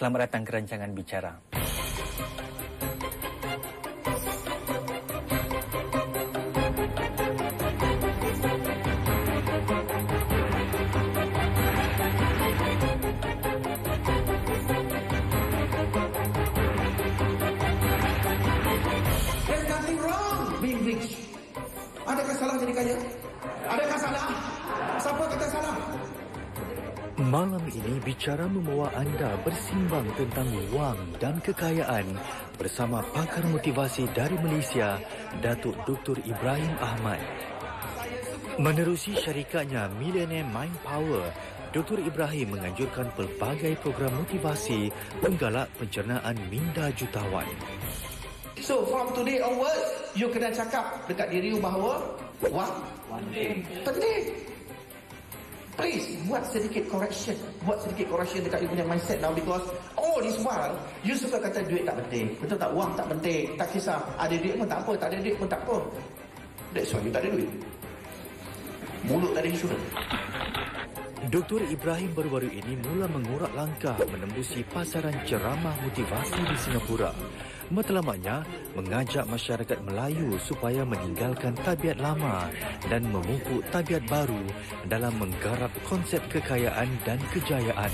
Selamat datang ke rancangan Bicara. There's nothing wrong being rich. Adakah salah jadi kaya? Adakah salah? Siapa kata salah? Malam ini Bicara membawa anda bersimbang tentang wang dan kekayaan bersama pakar motivasi dari Malaysia, Datuk Dr. Ibrahim Ahmad. Menerusi syarikatnya Millionaire Mind Power, Dr. Ibrahim menganjurkan pelbagai program motivasi menggalak pencernaan minda jutawan. So from today onwards, you kena cakap dekat diri you bahawa wang penting. Please buat sedikit correction dekat you punya mindset now, because all this while you suka kata duit tak penting, betul tak? Wang tak penting, tak kisah, ada duit pun tak apa, tak ada duit pun tak apa. That's why you tak ada duit. Mulut tak ada insurans. Dr. Ibrahim baru-baru ini mula mengurak langkah menembusi pasaran ceramah motivasi di Singapura. Matlamatnya mengajak masyarakat Melayu supaya meninggalkan tabiat lama dan memupuk tabiat baru dalam menggarap konsep kekayaan dan kejayaan.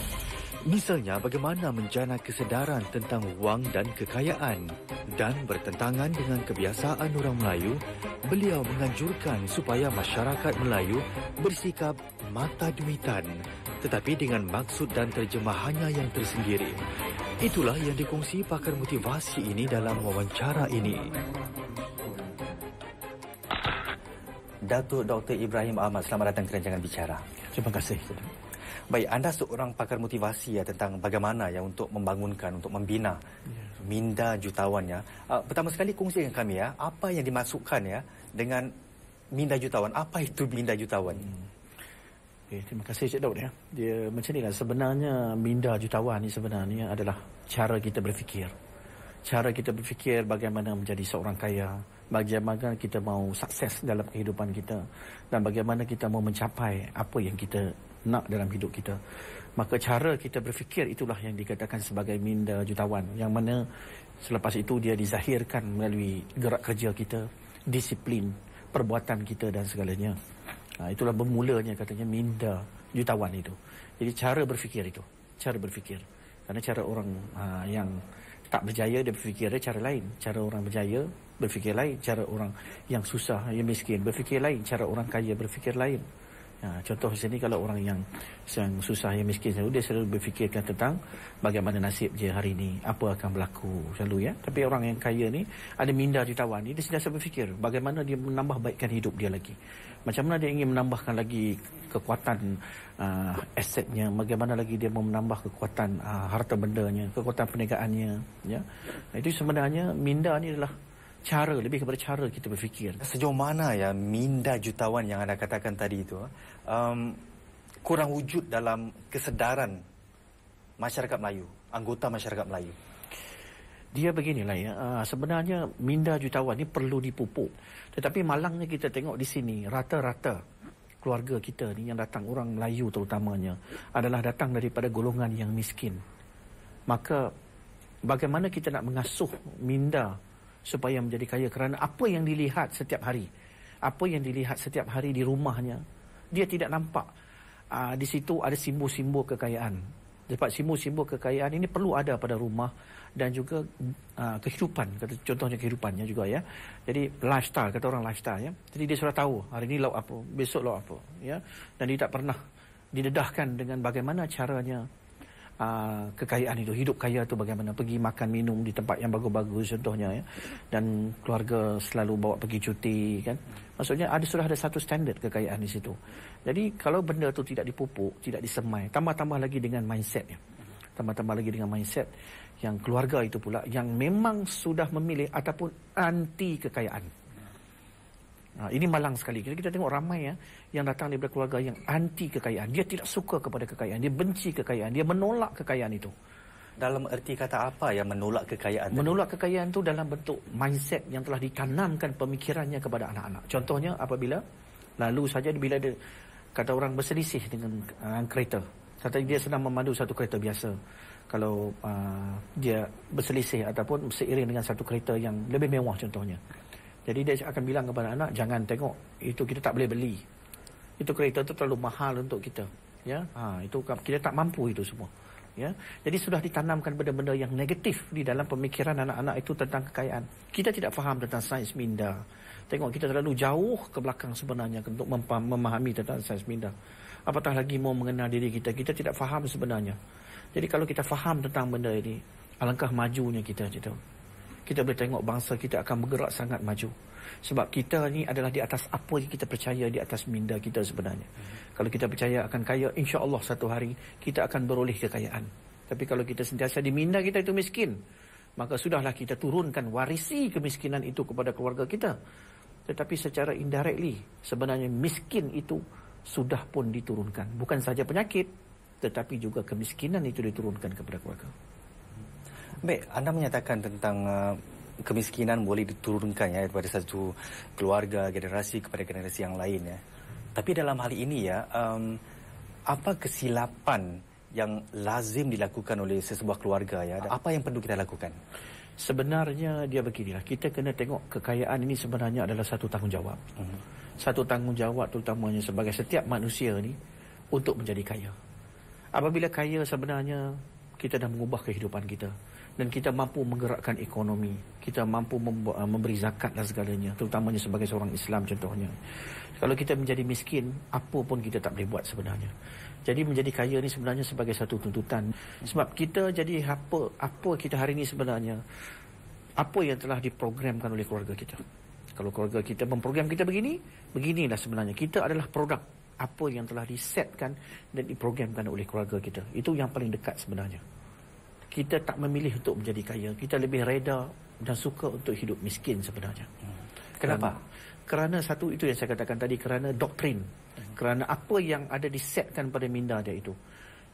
Misalnya bagaimana menjana kesedaran tentang wang dan kekayaan. Dan bertentangan dengan kebiasaan orang Melayu, beliau menganjurkan supaya masyarakat Melayu bersikap mata duitan, tetapi dengan maksud dan terjemahannya yang tersendiri. Itulah yang dikongsi pakar motivasi ini dalam wawancara ini. Datuk Dr. Ibrahim Ahmad, selamat datang ke rancangan Bicara. Terima kasih. Baik, anda seorang pakar motivasi tentang bagaimana untuk membangunkan, untuk membina minda jutawan. Pertama sekali kongsikan kami apa yang dimasukkan dengan minda jutawan. Apa itu minda jutawan? Okay, terima kasih Cik Daud. Dia macam ni lah. Sebenarnya minda jutawan ni sebenarnya adalah cara kita berfikir. Cara kita berfikir bagaimana menjadi seorang kaya, bagaimana kita mau sukses dalam kehidupan kita, dan bagaimana kita mau mencapai apa yang kita nak dalam hidup kita. Maka cara kita berfikir itulah yang dikatakan sebagai minda jutawan, yang mana selepas itu dia dizahirkan melalui gerak kerja kita, disiplin, perbuatan kita dan segalanya. Itulah bermulanya katanya minda jutawan itu. Jadi cara berfikir itu, cara berfikir. Kerana cara orang yang tak berjaya dia berfikir cara lain, cara orang berjaya berfikir lain, cara orang yang susah, yang miskin berfikir lain, cara orang kaya berfikir lain. Contoh di sini kalau orang yang susah, yang miskin dia selalu berfikirkan tentang bagaimana nasib dia hari ini, apa akan berlaku selalu Tapi orang yang kaya ni ada minda jutawan ni, dia sentiasa berfikir bagaimana dia menambah baikkan hidup dia lagi. Macam mana dia ingin menambahkan lagi kekuatan asetnya, bagaimana lagi dia mau menambah kekuatan harta bendanya, kekuatan perniagaannya. Itu sebenarnya minda ni adalah cara, lebih kepada cara kita berfikir. Sejauh mana minda jutawan yang anda katakan tadi itu kurang wujud dalam kesedaran masyarakat Melayu, anggota masyarakat Melayu? Dia beginilah sebenarnya minda jutawan ni perlu dipupuk. Tetapi malangnya kita tengok di sini, rata-rata keluarga kita ni yang datang, orang Melayu terutamanya, adalah datang daripada golongan yang miskin. Maka bagaimana kita nak mengasuh minda supaya menjadi kaya? Kerana apa yang dilihat setiap hari, apa yang dilihat setiap hari di rumahnya, dia tidak nampak di situ ada simbol-simbol kekayaan. Sebab simbol-simbol kekayaan ini perlu ada pada rumah dan juga kehidupan, contohnya kehidupannya juga Jadi lifestyle, kata orang lifestyle Jadi dia sudah tahu hari ini lauk apa, besok lauk apa Dan dia tak pernah didedahkan dengan bagaimana caranya kekayaan itu, hidup kaya itu bagaimana, pergi makan minum di tempat yang bagus-bagus contohnya dan keluarga selalu bawa pergi cuti maksudnya sudah ada satu standard kekayaan di situ. Jadi kalau benda itu tidak dipupuk, tidak disemai, tambah-tambah lagi dengan mindset yang keluarga itu pula yang memang sudah memilih ataupun anti kekayaan. Ini malang sekali. Kita tengok ramai yang datang daripada keluarga yang anti kekayaan. Dia tidak suka kepada kekayaan, dia benci kekayaan, dia menolak kekayaan itu. Dalam erti kata apa menolak kekayaan? Menolak kekayaan itu dalam bentuk mindset yang telah ditanamkan pemikirannya kepada anak-anak. Contohnya apabila lalu saja bila dia kata orang berselisih dengan kereta. Kata dia sedang memandu satu kereta biasa. kalau dia berselisih ataupun seiring dengan satu kereta yang lebih mewah contohnya. Jadi dia akan bilang kepada anak, jangan tengok, itu kita tak boleh beli. Itu kereta itu terlalu mahal untuk kita. Ya, itu kita tak mampu itu semua. Ya, jadi sudah ditanamkan benda-benda yang negatif di dalam pemikiran anak-anak itu tentang kekayaan. Kita tidak faham tentang sains minda. Tengok, kita terlalu jauh ke belakang sebenarnya untuk memahami tentang sains minda. Apatah lagi mau mengenal diri kita, kita tidak faham sebenarnya. Jadi kalau kita faham tentang benda ini, alangkah majunya kita. Kita boleh tengok bangsa kita akan bergerak sangat maju. Sebab kita ni adalah di atas apa yang kita percaya, di atas minda kita sebenarnya. Kalau kita percaya akan kaya, insya-Allah satu hari kita akan beroleh kekayaan. Tapi kalau kita sentiasa di minda kita itu miskin, maka sudahlah kita turunkan, warisi kemiskinan itu kepada keluarga kita. Tetapi secara indirectly, sebenarnya miskin itu sudah pun diturunkan. Bukan saja penyakit, tetapi juga kemiskinan itu diturunkan kepada keluarga. Baik, anda menyatakan tentang kemiskinan boleh diturunkan ya daripada satu keluarga, generasi kepada generasi yang lain ya. Tapi dalam hal ini ya, apa kesilapan yang lazim dilakukan oleh sesebuah keluarga ya? Apa yang perlu kita lakukan? Sebenarnya dia beginilah, kita kena tengok kekayaan ini sebenarnya adalah satu tanggungjawab. Satu tanggungjawab terutamanya sebagai setiap manusia ni untuk menjadi kaya. Apabila kaya sebenarnya kita dah mengubah kehidupan kita. Dan kita mampu menggerakkan ekonomi. Kita mampu memberi zakat dan segalanya. Terutamanya sebagai seorang Islam contohnya. Kalau kita menjadi miskin, apa pun kita tak boleh buat sebenarnya. Jadi menjadi kaya ni sebenarnya sebagai satu tuntutan. Sebab kita jadi apa kita hari ini sebenarnya, apa yang telah diprogramkan oleh keluarga kita. Kalau keluarga kita memprogram kita beginilah sebenarnya. Kita adalah produk apa yang telah disetkan dan diprogramkan oleh keluarga kita. Itu yang paling dekat sebenarnya. Kita tak memilih untuk menjadi kaya. Kita lebih reda dan suka untuk hidup miskin sebenarnya. Kenapa? Kerana satu itu yang saya katakan tadi, kerana doktrin. Kerana apa yang ada disetkan pada minda dia itu.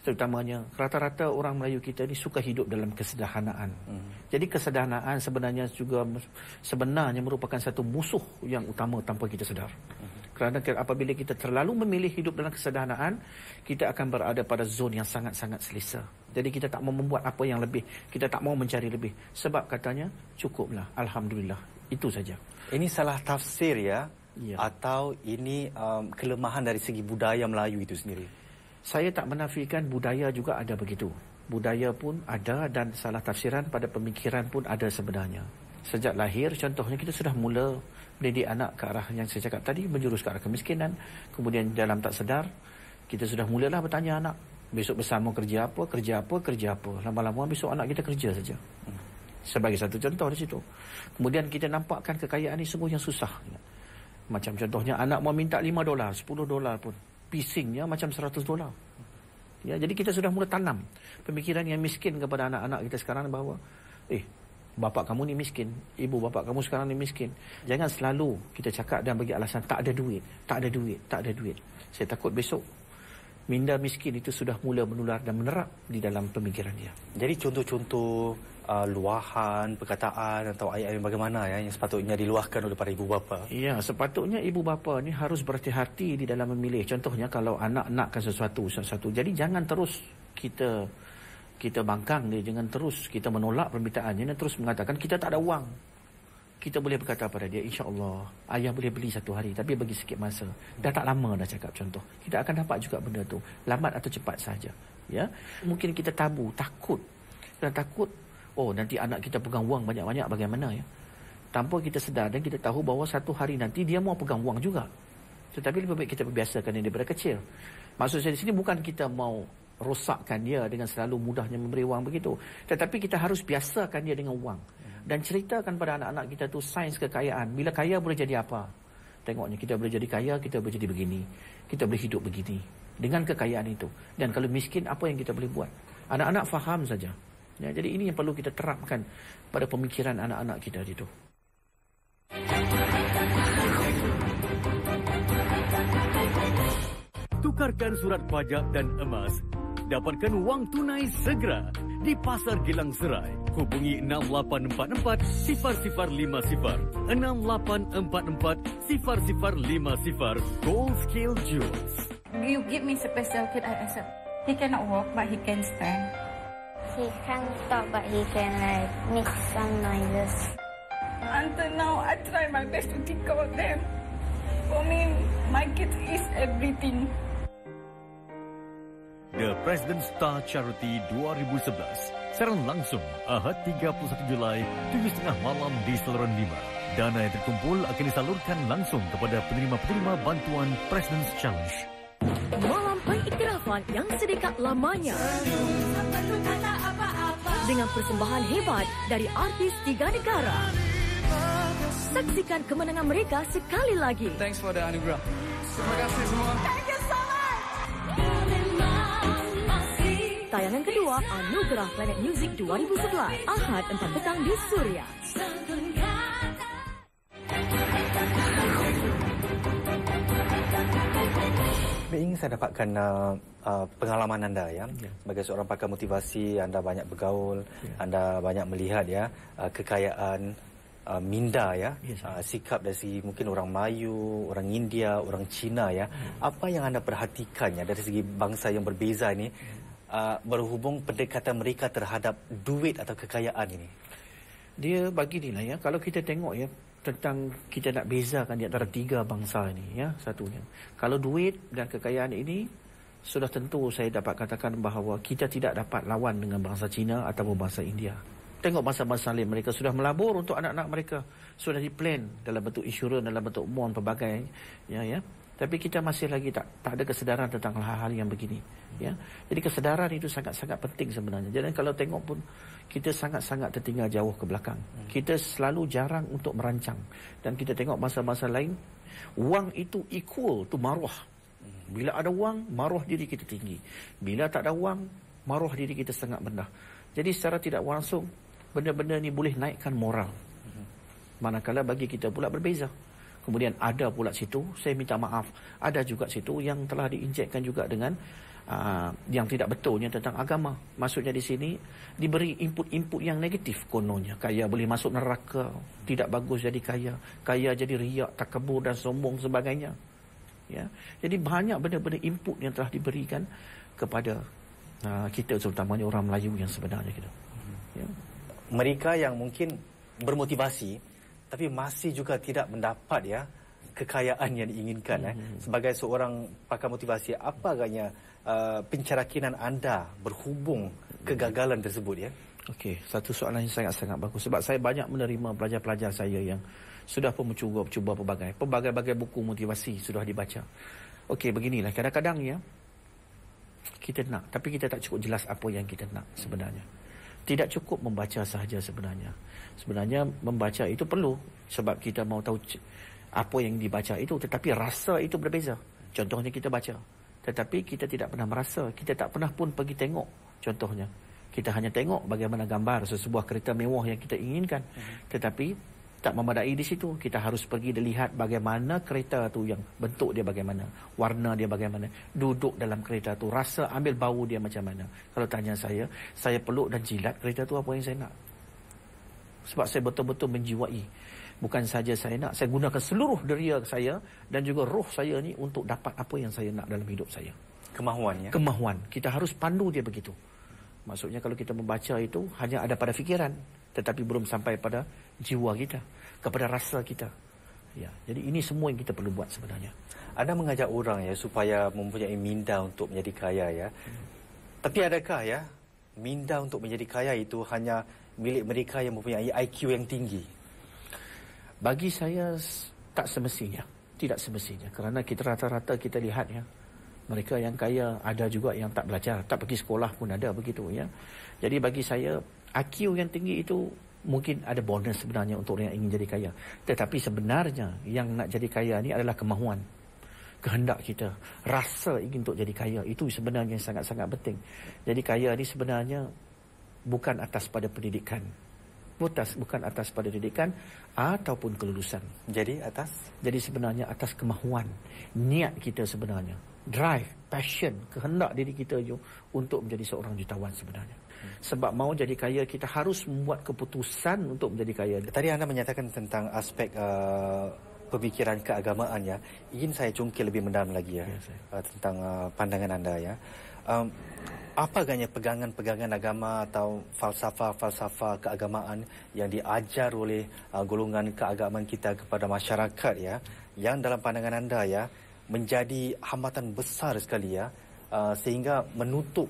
Terutamanya, rata-rata orang Melayu kita ni suka hidup dalam kesederhanaan. Jadi kesederhanaan sebenarnya merupakan satu musuh yang utama tanpa kita sedar. Kerana apabila kita terlalu memilih hidup dalam kesederhanaan, kita akan berada pada zon yang sangat-sangat selesa. Jadi kita tak mau membuat apa yang lebih. Kita tak mau mencari lebih. Sebab katanya, cukuplah. Alhamdulillah. Itu saja. Ini salah tafsir ya? Atau ini kelemahan dari segi budaya Melayu itu sendiri? Saya tak menafikan budaya juga ada begitu. Budaya pun ada dan salah tafsiran pada pemikiran pun ada sebenarnya. Sejak lahir, contohnya kita sudah mula mendidik anak ke arah yang saya cakap tadi, menjurus ke arah kemiskinan. Kemudian dalam tak sedar, kita sudah mulalah bertanya anak, besok besar mau kerja apa, kerja apa, kerja apa. Lama-lama besok anak kita kerja saja. Sebagai satu contoh di situ. Kemudian kita nampakkan kekayaan ini sungguh yang susah. Macam contohnya anak mau minta $5, $10 pun. Pisingnya macam $100. Ya, jadi kita sudah mula tanam pemikiran yang miskin kepada anak-anak kita sekarang bahawa bapak kamu ni miskin, ibu bapak kamu sekarang ni miskin. Jangan selalu kita cakap dan bagi alasan tak ada duit. Saya takut besok minda miskin itu sudah mula menular dan menerap di dalam pemikiran dia. Jadi contoh-contoh luahan, perkataan atau ayat-ayat bagaimana ya yang sepatutnya diluahkan oleh para ibu bapa? Ya, sepatutnya ibu bapa ni harus berhati-hati di dalam memilih. Contohnya kalau anak nakkan sesuatu. Jadi jangan terus kita bangkang dia, jangan terus kita menolak permintaannya dan terus mengatakan kita tak ada wang. Kita boleh berkata pada dia, insya-Allah ayah boleh beli satu hari tapi bagi sikit masa. Dah tak lama dah cakap contoh. Kita akan dapat juga benda tu, lambat atau cepat saja. Ya. Mungkin kita tabu, takut. Nanti anak kita pegang wang banyak-banyak bagaimana ya. Tanpa kita sedar dan kita tahu bahawa satu hari nanti dia mau pegang wang juga. Tetapi lebih baik kita biasakan dia daripada kecil. Maksud saya di sini bukan kita mau rosakkan dia dengan selalu mudahnya memberi wang begitu. Tetapi kita harus biasakan dia dengan wang. Dan ceritakan pada anak-anak kita tu sains kekayaan. Bila kaya boleh jadi apa? Tengoknya kita boleh jadi kaya, kita boleh jadi begini. Kita boleh hidup begini. Dengan kekayaan itu. Dan kalau miskin, apa yang kita boleh buat? Anak-anak faham saja. Ya, jadi ini yang perlu kita terapkan pada pemikiran anak-anak kita itu. Tukarkan surat pajak dan emas. Dapatkan wang tunai segera di Pasar Gilang Serai. Hubungi 6844 0050 6844 0050 Gold Scale Jewels. You give me special kid, I accept. He cannot walk, but he can stand. He can't talk, but he can like make some noises. Until now, I try my best to take care of them. For me, my kids is everything. The President Star Charity 2011. Siaran langsung Ahad 31 Julai 7.30 malam di saluran 5. Dana yang terkumpul akan disalurkan langsung kepada penerima-penerima bantuan President's Challenge. Malam pengiktirafan yang sedekat lamanya. Dengan persembahan hebat dari artis 3 negara. Saksikan kemenangan mereka sekali lagi. Thanks for the anugerah. Terima kasih semua. Thank you so much. Tayangan kedua, Anugerah Planet Music 2011. Ahad 4 petang di Suria. Ingin saya dapatkan pengalaman anda ya. Sebagai seorang pakar motivasi, anda banyak bergaul, anda banyak melihat ya kekayaan minda ya, sikap dari segi mungkin orang Melayu, orang India, orang Cina ya. Apa yang anda perhatikannya dari segi bangsa yang berbeza ini berhubung pendekatan mereka terhadap duit atau kekayaan ini? Dia beginilah ya, kalau kita tengok ya tentang kita nak bezakan di antara 3 bangsa ini ya, satunya. Kalau duit dan kekayaan ini sudah tentu saya dapat katakan bahawa kita tidak dapat lawan dengan bangsa Cina ataupun bangsa India. Tengok bangsa-bangsa lain, mereka sudah melabur untuk anak-anak mereka, sudah diplan dalam bentuk insurans, dalam bentuk mon pelbagai ya. Tapi kita masih lagi tak ada kesedaran tentang hal-hal yang begini ya. Jadi kesedaran itu sangat-sangat penting sebenarnya. Jadi kalau tengok pun kita sangat-sangat tertinggal jauh ke belakang. Kita selalu jarang untuk merancang. Dan kita tengok bangsa-bangsa lain, wang itu equal to maruah. Bila ada wang, maruah diri kita tinggi. Bila tak ada wang, maruah diri kita sangat rendah. Jadi secara tidak langsung benda-benda ni boleh naikkan moral. Manakala bagi kita pula berbeza. Kemudian ada pula situ, saya minta maaf, ada juga situ yang telah diinjekkan juga dengan yang tidak betulnya tentang agama. Maksudnya di sini diberi input-input yang negatif kononnya. Kaya boleh masuk neraka, tidak bagus jadi kaya, kaya jadi riak, takabur dan sombong sebagainya. Ya. Jadi banyak benda-benda input yang telah diberikan kepada kita, terutamanya orang Melayu yang sebenarnya kita. Ya. Mereka yang mungkin bermotivasi tapi masih juga tidak mendapat ya kekayaan yang diinginkan. Sebagai seorang pakar motivasi, apa agaknya pencerakinan anda berhubung kegagalan tersebut ya? Okey, satu soalan yang sangat-sangat bagus. Sebab saya banyak menerima pelajar-pelajar saya yang sudah pun mencuba pelbagai buku motivasi sudah dibaca. Okey, beginilah, kadang-kadang ya kita nak, tapi kita tak cukup jelas apa yang kita nak sebenarnya. Tidak cukup membaca sahaja sebenarnya. Sebenarnya membaca itu perlu sebab kita mau tahu apa yang dibaca itu, tetapi rasa itu berbeza. Contohnya kita baca, tetapi kita tidak pernah merasa, kita tak pernah pun pergi tengok. Contohnya, kita hanya tengok bagaimana gambar sebuah kereta mewah yang kita inginkan, tetapi tak memadai di situ. Kita harus pergi dan lihat bagaimana kereta tu, yang bentuk dia bagaimana, warna dia bagaimana, duduk dalam kereta tu, rasa ambil bau dia macam mana. Kalau tanya saya peluk dan jilat kereta tu apa yang saya nak. Sebab saya betul-betul menjiwai. Bukan saja saya nak, saya gunakan seluruh deria saya dan juga roh saya ni untuk dapat apa yang saya nak dalam hidup saya. Kemahuan ya? Kemahuan. Kita harus pandu dia begitu. Maksudnya kalau kita membaca itu hanya ada pada fikiran, tetapi belum sampai pada jiwa kita, kepada rasa kita. Ya, jadi ini semua yang kita perlu buat sebenarnya. Anda mengajak orang ya supaya mempunyai minda untuk menjadi kaya ya. Tapi adakah ya minda untuk menjadi kaya itu hanya milik mereka yang mempunyai IQ yang tinggi? Bagi saya tak semestinya, tidak semestinya. Kerana kita rata-rata kita lihat ya, mereka yang kaya ada juga yang tak belajar, tak pergi sekolah pun ada begitu ya. Jadi bagi saya IQ yang tinggi itu mungkin ada bonus sebenarnya untuk orang yang ingin jadi kaya. Tetapi sebenarnya yang nak jadi kaya ni adalah kemahuan, kehendak kita, rasa ingin untuk jadi kaya. Itu sebenarnya yang sangat-sangat penting. Jadi kaya ni sebenarnya bukan atas pada pendidikan, bukan atas pada pendidikan ataupun kelulusan. Jadi atas? Jadi sebenarnya atas kemahuan, niat kita sebenarnya, drive, passion, kehendak diri kita untuk menjadi seorang jutawan sebenarnya. Sebab mau jadi kaya, kita harus membuat keputusan untuk menjadi kaya. Tadi anda menyatakan tentang aspek pemikiran keagamaan ya. Ingin saya cungkil lebih mendalam lagi ya, tentang pandangan anda ya. Apa agaknya pegangan-pegangan agama atau falsafah-falsafah keagamaan yang diajar oleh golongan keagamaan kita kepada masyarakat ya, yang dalam pandangan anda ya menjadi hambatan besar sekali ya, sehingga menutup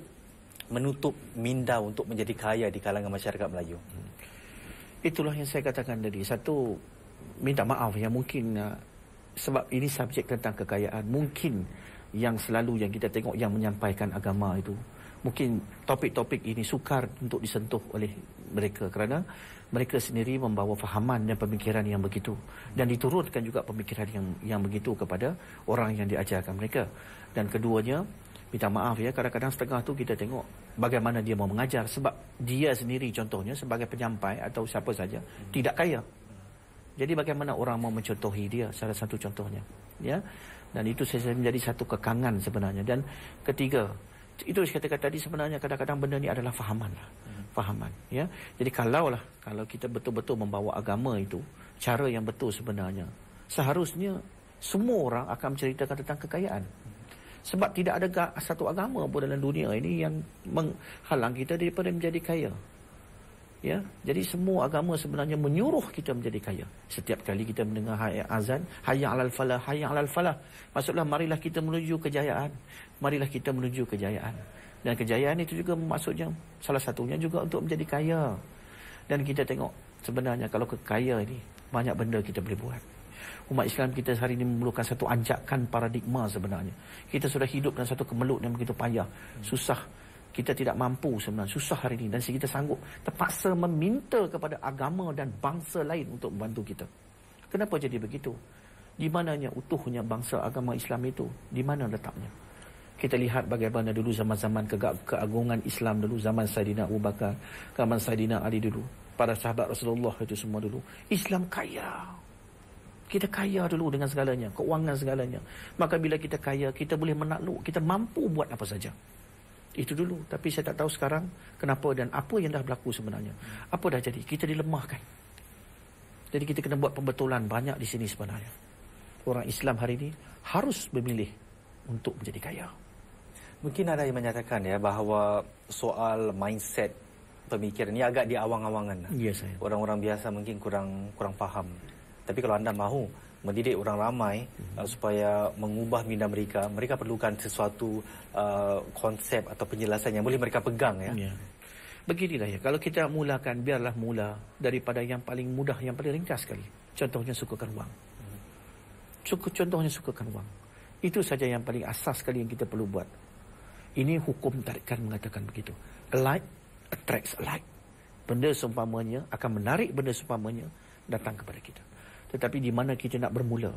minda untuk menjadi kaya di kalangan masyarakat Melayu? Itulah yang saya katakan tadi. Satu, minta maaf ya, mungkin sebab ini subjek tentang kekayaan, mungkin yang selalu yang kita tengok yang menyampaikan agama itu, mungkin topik-topik ini sukar untuk disentuh oleh mereka kerana mereka sendiri membawa fahaman dan pemikiran yang begitu, dan diturunkan juga pemikiran yang begitu kepada orang yang diajarkan mereka. Dan keduanya, minta maaf ya, kadang-kadang setengah tu kita tengok bagaimana dia mau mengajar, sebab dia sendiri contohnya sebagai penyampai atau siapa saja tidak kaya. Jadi bagaimana orang mau mencontohi dia, salah satu contohnya ya. Dan itu saya menjadi satu kekangan sebenarnya. Dan ketiga, itu saya katakan tadi, sebenarnya kadang-kadang benda ni adalah fahaman ya. Jadi kalau kita betul-betul membawa agama itu cara yang betul, sebenarnya seharusnya semua orang akan menceritakan tentang kekayaan. Sebab tidak ada satu agama pun dalam dunia ini yang menghalang kita daripada menjadi kaya. Ya, jadi semua agama sebenarnya menyuruh kita menjadi kaya. Setiap kali kita mendengar azan, hayya 'alal falah, hayya 'alal falah, maksudlah marilah kita menuju kejayaan. Marilah kita menuju kejayaan. Dan kejayaan itu juga maksudnya salah satunya juga untuk menjadi kaya. Dan kita tengok sebenarnya kalau kekaya ini banyak benda kita boleh buat. Umat Islam kita hari ini memerlukan satu anjakan paradigma sebenarnya. Kita sudah hidup dalam satu kemelut yang begitu payah, susah. Kita tidak mampu sebenarnya, susah hari ini, dan kita sanggup terpaksa meminta kepada agama dan bangsa lain untuk membantu kita. Kenapa jadi begitu? Di mananya utuhnya bangsa agama Islam itu? Di mana letaknya? Kita lihat bagaimana dulu zaman-zaman keagungan Islam dulu, zaman Saidina Abu Bakar, zaman Saidina Ali dulu, para sahabat Rasulullah itu semua dulu. Islam kaya. Kita kaya dulu dengan segalanya, keuangan segalanya. Maka bila kita kaya, kita boleh menakluk, kita mampu buat apa saja. Itu dulu. Tapi saya tak tahu sekarang kenapa dan apa yang dah berlaku sebenarnya. Apa dah jadi? Kita dilemahkan. Jadi kita kena buat pembetulan banyak di sini sebenarnya. Orang Islam hari ini harus memilih untuk menjadi kaya. Mungkin ada yang menyatakan ya bahawa soal mindset pemikiran ini agak diawang-awangan. Ya, saya. Orang-orang biasa mungkin kurang faham. Tapi kalau anda mahu mendidik orang ramai supaya mengubah minda mereka, mereka perlukan sesuatu konsep atau penjelasan yang boleh mereka pegang ya. Ya. Beginilah ya, kalau kita mulakan, biarlah mula daripada yang paling mudah, yang paling ringkas sekali. Contohnya sukakan wang. Contohnya sukakan wang. Itu saja yang paling asas sekali yang kita perlu buat. Ini hukum tarikan mengatakan begitu. Like attracts like. Benda seumpamanya akan menarik benda seumpamanya datang kepada kita. Tetapi di mana kita nak bermula?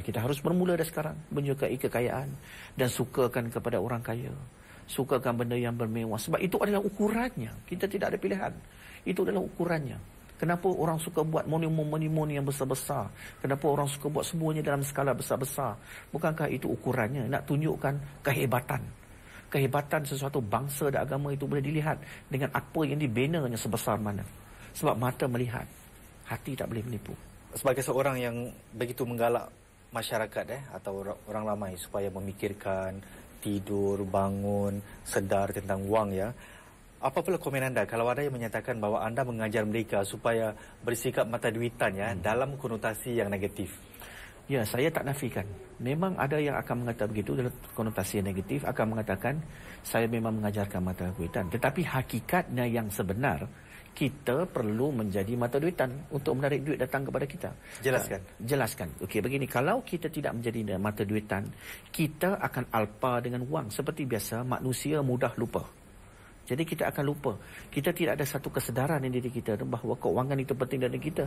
Kita harus bermula dah sekarang. Menyukai kekayaan dan sukakan kepada orang kaya. Sukakan benda yang bermewah. Sebab itu adalah ukurannya. Kita tidak ada pilihan. Itu adalah ukurannya. Kenapa orang suka buat monumen-monumen yang besar-besar? Kenapa orang suka buat semuanya dalam skala besar-besar? Bukankah itu ukurannya? Nak tunjukkan kehebatan. Kehebatan sesuatu bangsa dan agama itu boleh dilihat dengan apa yang dibinanya sebesar mana. Sebab mata melihat, hati tak boleh menipu. Sebagai seorang yang begitu menggalak masyarakat atau orang ramai supaya memikirkan, tidur, bangun, sedar tentang wang ya. Apa pula komen anda kalau ada yang menyatakan bahawa anda mengajar mereka supaya bersikap mata duitan ya dalam konotasi yang negatif? Ya, saya tak nafikan. Memang ada yang akan mengatakan begitu dalam konotasi yang negatif, akan mengatakan saya memang mengajarkan mata duitan. Tetapi hakikatnya yang sebenar, kita perlu menjadi mata duitan untuk menarik duit datang kepada kita. Jelaskan. Okey, begini, kalau kita tidak menjadi mata duitan, kita akan alpa dengan wang. Seperti biasa, manusia mudah lupa. Jadi kita akan lupa. Kita tidak ada satu kesedaran di diri kita bahawa keuangan itu penting dalam kita.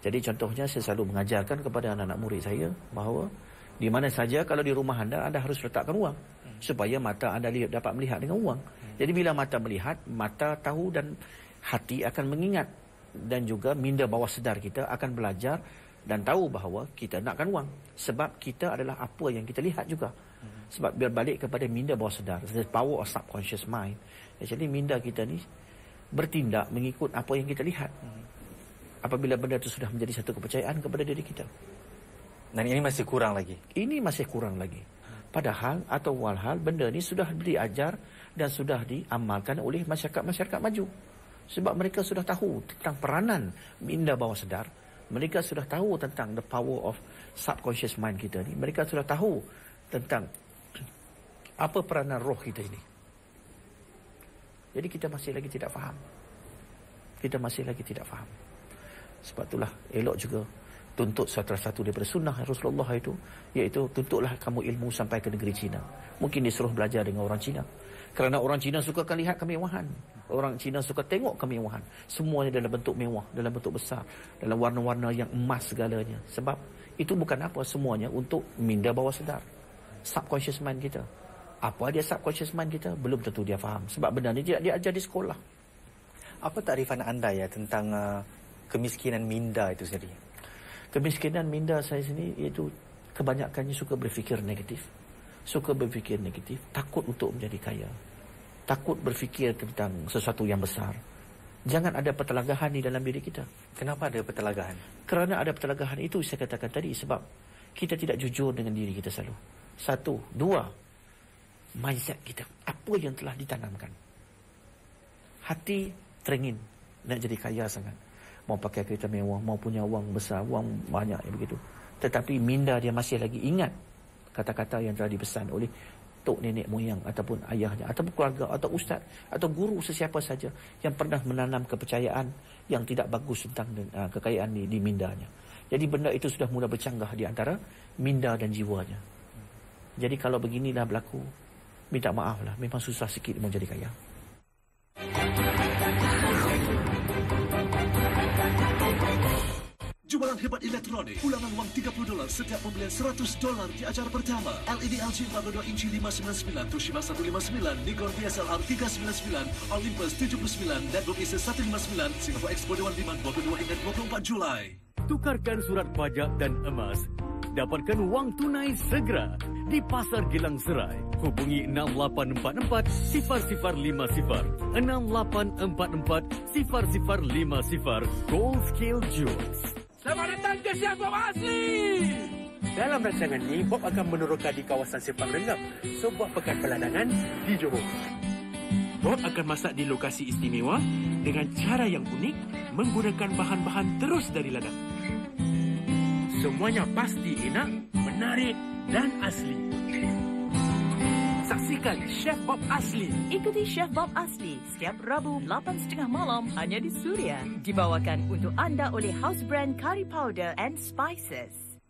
Jadi contohnya saya selalu mengajarkan kepada anak-anak murid saya bahawa di mana saja kalau di rumah anda harus letakkan wang. Supaya mata anda dapat melihat dengan wang. Jadi bila mata melihat, mata tahu dan hati akan mengingat. Dan juga minda bawah sedar kita akan belajar dan tahu bahawa kita nakkan wang. Sebab kita adalah apa yang kita lihat juga. Sebab biar balik kepada minda bawah sedar, the power of subconscious mind. Jadi minda kita ni bertindak mengikut apa yang kita lihat. Apabila benda itu sudah menjadi satu kepercayaan kepada diri kita. Dan ini masih kurang lagi? Ini masih kurang lagi. Padahal atau walhal benda ni sudah diajar dan sudah diamalkan oleh masyarakat-masyarakat maju. Sebab mereka sudah tahu tentang peranan minda bawah sedar. Mereka sudah tahu tentang the power of subconscious mind kita ni. Mereka sudah tahu tentang apa peranan roh kita ini. Jadi kita masih lagi tidak faham. Kita masih lagi tidak faham. Sebab itulah elok juga tuntut satu daripada sunnah Rasulullah itu, iaitu tuntutlah kamu ilmu sampai ke negeri Cina. Mungkin disuruh belajar dengan orang Cina. Kerana orang Cina suka lihat kemewahan. Orang Cina suka tengok kemewahan. Semuanya dalam bentuk mewah, dalam bentuk besar, dalam warna-warna yang emas segalanya. Sebab itu bukan apa, semuanya untuk minda bawah sedar. Subconscious mind kita. Apa dia subconscious mind kita? Belum tentu dia faham. Sebab benda ni tidak diajar di sekolah. Apa takrifan anda ya tentang kemiskinan minda itu sendiri? Kemiskinan minda saya sini iaitu kebanyakannya suka berfikir negatif. Suka berfikir negatif, takut untuk menjadi kaya. Takut berfikir tentang sesuatu yang besar. Jangan ada pertelagahan di dalam diri kita. Kenapa ada pertelagahan? Kerana ada pertelagahan itu saya katakan tadi, sebab kita tidak jujur dengan diri kita selalu. Satu, dua, mindset kita. Apa yang telah ditanamkan. Hati teringin nak jadi kaya sangat. Mau pakai kereta mewah, mau punya wang besar, wang banyak begitu. Tetapi minda dia masih lagi ingat kata-kata yang telah dipesan oleh tok nenek moyang ataupun ayahnya ataupun keluarga atau ustaz atau guru sesiapa saja yang pernah menanam kepercayaan yang tidak bagus tentang kekayaan di mindanya. Jadi benda itu sudah mula bercanggah di antara minda dan jiwanya. Jadi kalau beginilah berlaku, minta maaf lah, memang susah sikit mau jadi kaya. Jualan hebat elektronik, ulangan wang $30 setiap pembelian $100 di acara pertama. LED LG 42 inci 599, Toshiba 159, Nikon DSLR 399, Olympus 79, Netbook Acer 159, Singapore Expo Dewan 5, 22 hingga 24 Julai. Tukarkan surat pajak dan emas. Dapatkan wang tunai segera di Pasar Gilang Serai. Hubungi 6844 0050 6844 0050 Gold Scale Jewels. Selamat datang ke Chef Bob Asli. Dalam rancangan ini, Bob akan meneroka di kawasan Simpang Renggam, sebuah pekan peladangan di Johor. Bob akan masak di lokasi istimewa dengan cara yang unik menggunakan bahan-bahan terus dari ladang. Semuanya pasti enak, menarik dan asli. Saksikan Chef Bob Asli. Ikuti Chef Bob Asli setiap Rabu 8.30 malam hanya di Suria. Dibawakan untuk anda oleh House Brand Curry Powder and Spices.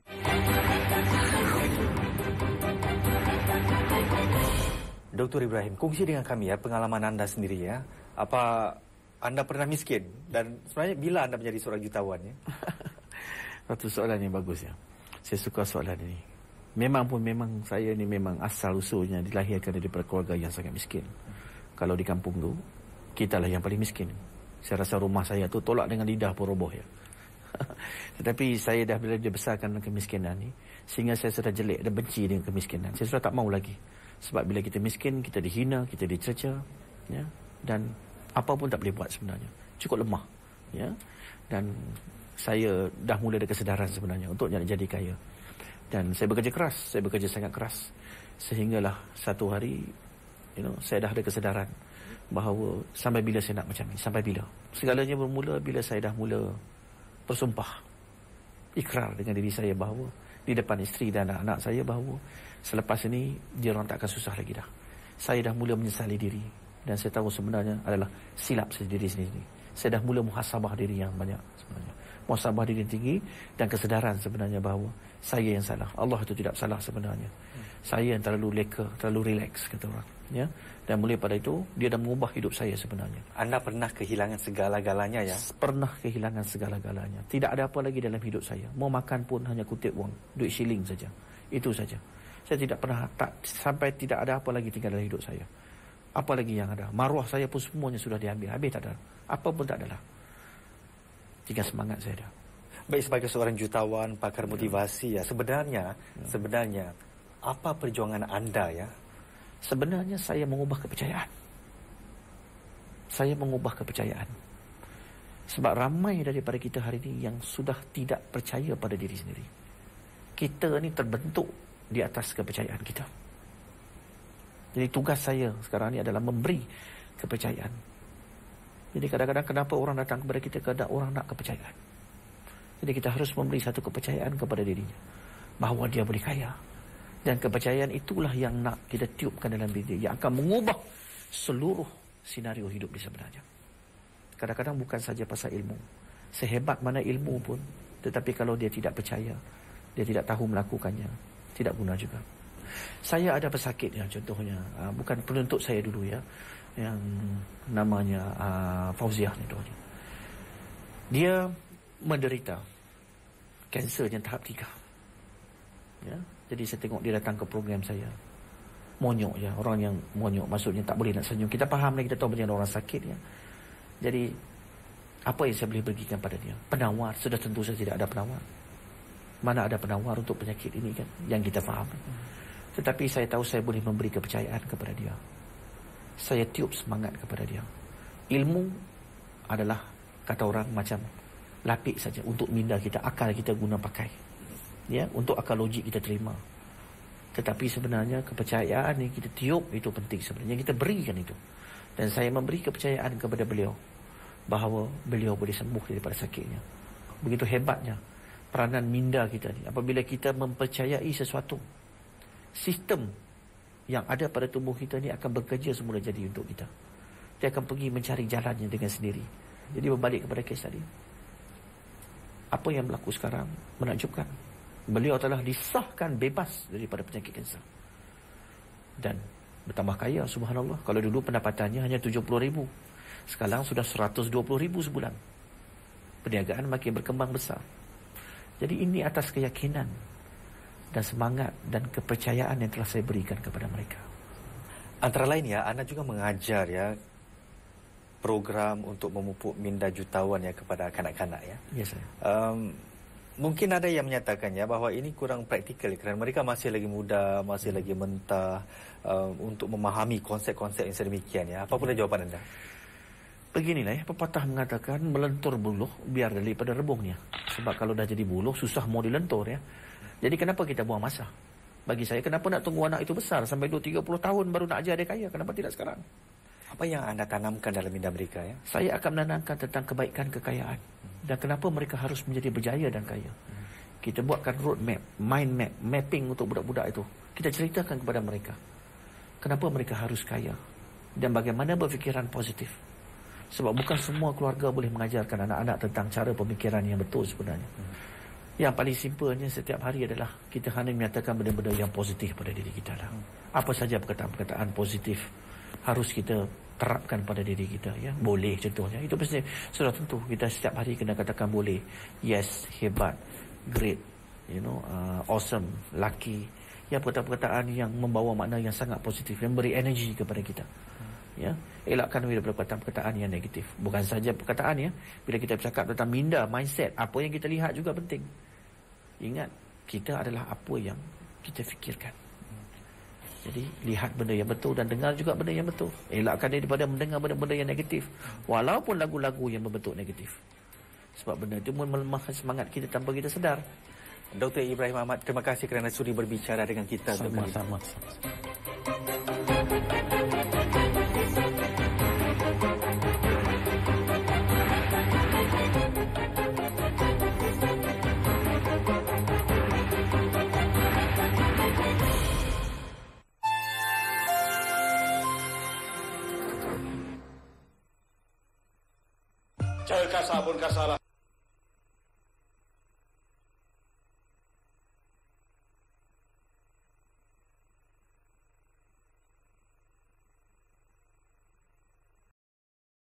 Dr. Ibrahim, kongsi dengan kami ya pengalaman anda sendiri ya. Apa anda pernah miskin? Dan sebenarnya bila anda menjadi seorang jutawan ya? Satu soalan yang bagus ya. Saya suka soalan ini. Memang saya ni memang asal usulnya dilahirkan daripada keluarga yang sangat miskin. Kalau di kampung tu, kitalah yang paling miskin. Saya rasa rumah saya tu tolak dengan lidah pun roboh ya. Tetapi saya dah bila dibesarkan dengan kemiskinan ni, sehingga saya sudah jelek dan benci dengan kemiskinan. Saya sudah tak mau lagi. Sebab bila kita miskin, kita dihina, kita dicerca, ya, dan apa pun tak boleh buat sebenarnya. Cukup lemah, ya. Dan saya dah mula ada kesedaran sebenarnya untuk nak jadi kaya. Dan saya bekerja keras, saya bekerja sangat keras. Sehinggalah satu hari, saya dah ada kesedaran bahawa sampai bila saya nak macam ni, sampai bila. Segalanya bermula bila saya dah mula bersumpah, ikrar dengan diri saya bahawa di depan isteri dan anak-anak saya bahawa selepas ini dia orang tak akan susah lagi dah. Saya dah mula menyesali diri dan saya tahu sebenarnya adalah silap saya diri sendiri. Saya dah mula muhasabah diri yang banyak sebenarnya. Muhasabah diri yang tinggi dan kesedaran sebenarnya bahawa saya yang salah. Allah itu tidak salah sebenarnya. Saya yang terlalu leka, terlalu relax kata orang. Ya? Dan mulai pada itu, dia dah mengubah hidup saya sebenarnya. Anda pernah kehilangan segala-galanya ya? Pernah kehilangan segala-galanya. Tidak ada apa lagi dalam hidup saya. Mau makan pun hanya kutip wang, duit shilling saja. Itu saja. Saya tidak pernah, sampai tidak ada apa lagi tinggal dalam hidup saya. Apa lagi yang ada? Maruah saya pun semuanya sudah diambil. Habis tak ada. Apa pun tak adalah. Tinggal semangat saya dah. Baik, sebagai seorang jutawan, pakar motivasi ya, sebenarnya apa perjuangan anda ya? Sebenarnya saya mengubah kepercayaan. Saya mengubah kepercayaan. Sebab ramai daripada kita hari ini yang sudah tidak percaya pada diri sendiri. Kita ni terbentuk di atas kepercayaan kita. Jadi tugas saya sekarang ni adalah memberi kepercayaan. Jadi kadang-kadang kenapa orang datang kepada kita, kadang orang nak kepercayaan. Jadi kita harus memberi satu kepercayaan kepada dirinya bahawa dia boleh kaya. Dan kepercayaan itulah yang nak kita tiupkan dalam diri dia, yang akan mengubah seluruh senario hidup dia sebenarnya. Kadang-kadang bukan saja pasal ilmu. Sehebat mana ilmu pun, tetapi kalau dia tidak percaya, dia tidak tahu melakukannya, tidak guna juga. Saya ada pesakit ya, contohnya bukan penuntut saya dulu ya, yang namanya Fauziah ni dulu. Dia menderita kanser yang tahap 3. Ya, jadi saya tengok dia datang ke program saya. Monyok ya, orang yang monyok maksudnya tak boleh nak senyum. Kita faham dan kita tahu macam orang sakit ya. Jadi apa yang saya boleh berikan pada dia? Penawar, sudah tentu saya tidak ada penawar. Mana ada penawar untuk penyakit ini kan, yang kita faham. Tetapi saya tahu saya boleh memberi kepercayaan kepada dia. Saya tiup semangat kepada dia. Ilmu adalah, kata orang, macam lapik saja untuk minda kita, akal kita guna pakai. Ya, untuk akal logik kita terima. Tetapi sebenarnya kepercayaan yang kita tiup itu penting sebenarnya, kita berikan itu. Dan saya memberi kepercayaan kepada beliau bahawa beliau boleh sembuh daripada sakitnya. Begitu hebatnya peranan minda kita ni. Apabila kita mempercayai sesuatu, sistem yang ada pada tubuh kita ni akan bekerja semula jadi untuk kita. Dia akan pergi mencari jalannya dengan sendiri. Jadi berbalik kepada kes tadi, apa yang berlaku sekarang menakjubkan. Beliau telah disahkan bebas daripada penyakit kanser. Dan bertambah kaya, subhanallah. Kalau dulu pendapatannya hanya 70,000, sekarang sudah 120,000 sebulan. Perniagaan makin berkembang besar. Jadi ini atas keyakinan dan semangat dan kepercayaan yang telah saya berikan kepada mereka. Antara lain ya, anda juga mengajar ya program untuk memupuk minda jutawan ya kepada kanak-kanak ya. Ya, saya. Mungkin ada yang menyatakannya bahawa ini kurang praktikal kerana mereka masih lagi muda, masih lagi mentah untuk memahami konsep-konsep yang sedemikian ya. Apa pula jawapan anda? Beginilah ya, pepatah mengatakan melentur buluh biar daripada rebungnya. Sebab kalau dah jadi buluh susah mau dilentur ya. Jadi kenapa kita buang masa? Bagi saya, kenapa nak tunggu anak itu besar sampai 2-30 tahun baru nak ajar dia kaya? Kenapa tidak sekarang? Apa yang anda tanamkan dalam minda mereka ya? Saya akan menanamkan tentang kebaikan kekayaan. Dan kenapa mereka harus menjadi berjaya dan kaya. Kita buatkan road map, mind map, mapping untuk budak-budak itu. Kita ceritakan kepada mereka kenapa mereka harus kaya dan bagaimana berfikiran positif. Sebab bukan semua keluarga boleh mengajarkan anak-anak tentang cara pemikiran yang betul sebenarnya. Yang paling simpelnya setiap hari adalah kita hanya menyatakan benda-benda yang positif pada diri kita lah. Apa saja perkataan-perkataan positif harus kita terapkan pada diri kita ya. Boleh contohnya, itu pasti sudah tentu kita setiap hari kena katakan boleh, yes, hebat, great, awesome, lucky. Ya, perkataan-perkataan yang membawa makna yang sangat positif, yang beri energi kepada kita. Ya, elakkan daripada perkataan-perkataan yang negatif. Bukan saja perkataan ya, bila kita bercakap tentang minda, mindset, apa yang kita lihat juga penting. Ingat, kita adalah apa yang kita fikirkan. Jadi lihat benda yang betul dan dengar juga benda yang betul. Elakkan daripada mendengar benda-benda yang negatif, walaupun lagu-lagu yang berbentuk negatif. Sebab benda itu melemahkan semangat kita tanpa kita sedar. Dr. Ibrahim Ahmad, terima kasih kerana sudi berbicara dengan kita. Sama-sama. Cahaya kasar pun kasar lah.